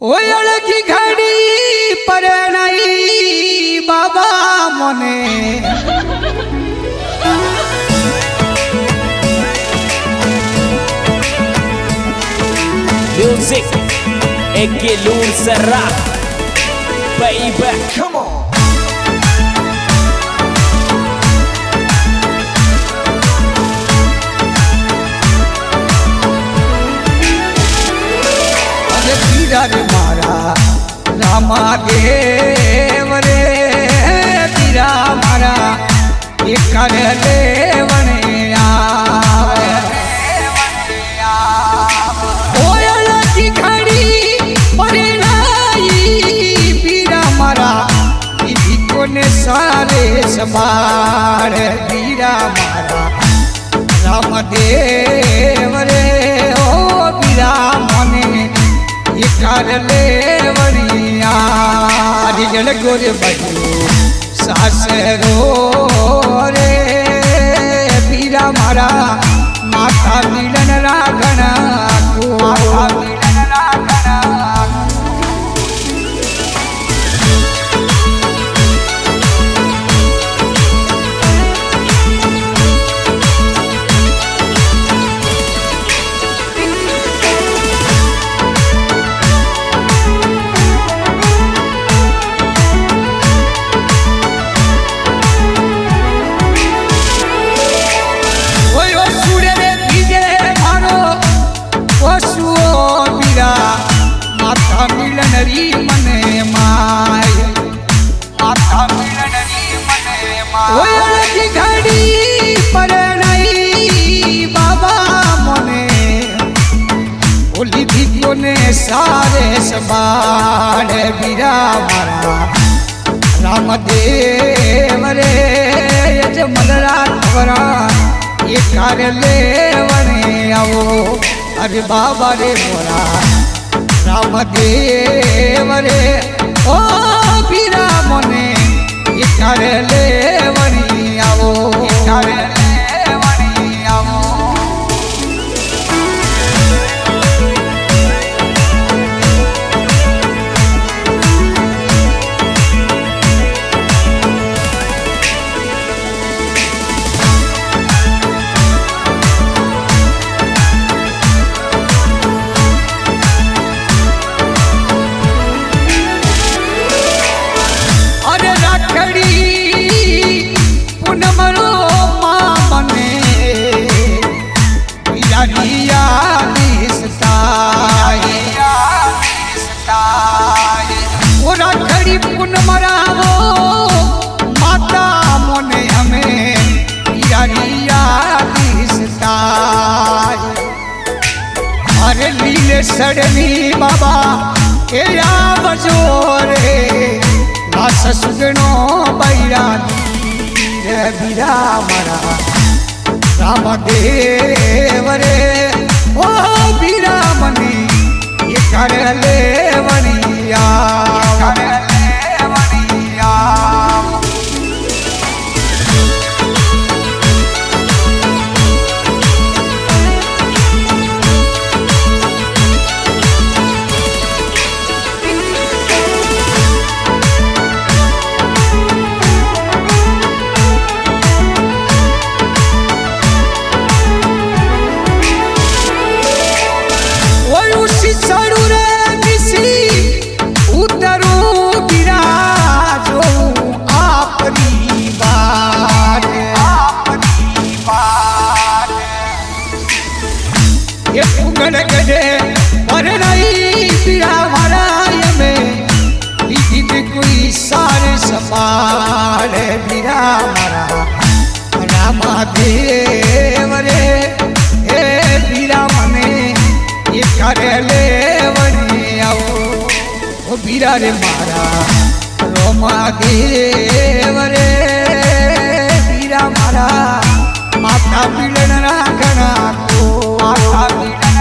ઓયળ કી ઘડી પરણાઈ બાબા મને Music Eke Lur Serrat Baby Come on રે મારા રામા દેવ રે પીરા મારા એકર લેવણે આવે ઓયળ કી ઘડી પરણાઈ પીરા મારા દીદી કોને સારે સંભાળ પીરા મારા રામદેવ રે ઓ પીરા મને कार लेवनिया रिजल गोरे बजो सासरो रे पीरा मारा माता मिलन रागना को माता मिलन रागना मिलनरी मने माय माता मिलनरी मने माय ओयळ की घड़ी परणाई बाबा मने ओली दी ने सारे संभाળ बीरा मारा रामदेव रे यजमलरा खबरा ये कार लेवने आओ अरे बाबा रे मोरा रामदेव रे ओ पीरा मने कार लेवनी आवो कार लेवनी आवो सड़नी बाबा ए बजो रे लास सुगनो बैरा रे बीरा मारा रामदेव रे ओ बीरा मनी ये कर लेवनिया कर लेवनिया गजे परनाई पीरा मारा में दीदी कोई सारे संभाल पीरा मारा रामदेव रे हे पीरा मने ये कर लेवनी आओ ओ पीरा रे मारा रामदेव रे पीरा मारा माता मिलन रागना को माता मिलन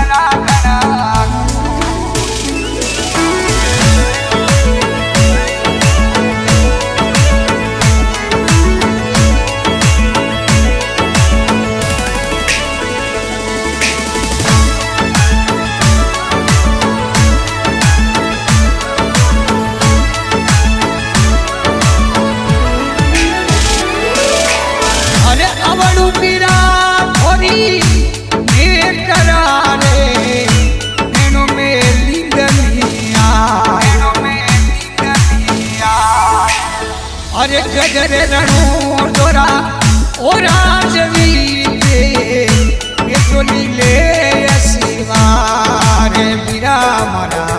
અરે ગજરે રણો દોરા ઓરા જવી તે એ ચોલી લે શિવા રે વીરા મારા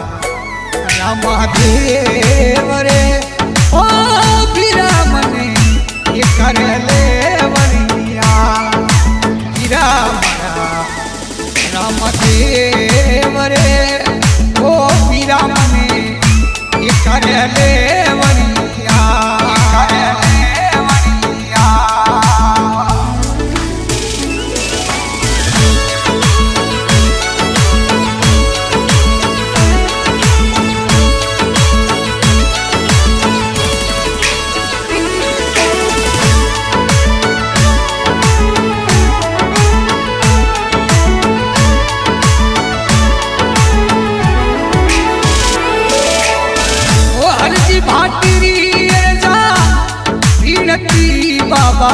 રામદેવ રે ઓ વીરા મને એ કરે લે વરિયા વીરા મારા રામદેવ રે ઓ વીરા મને એ કરે લે વરિયા કરે લે વરિયા भाटिरी जा विनती बाबा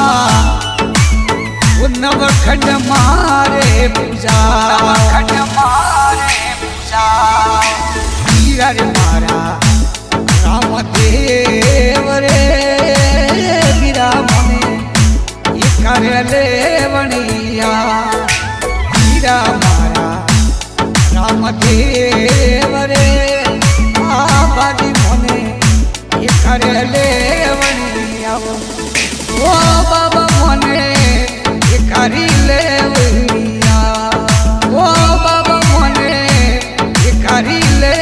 नवखंड मारे पूजा नवखंड मारे पूजा वीरा रे मारा रामदेव रे वीरा मने ये करे ले वणिया वीरा मारा रामदेव रे आ बाजी मने ये करे ले वणिया ओ बाबा मने ये करी ले वणिया ओ बाबा मने ये करी ले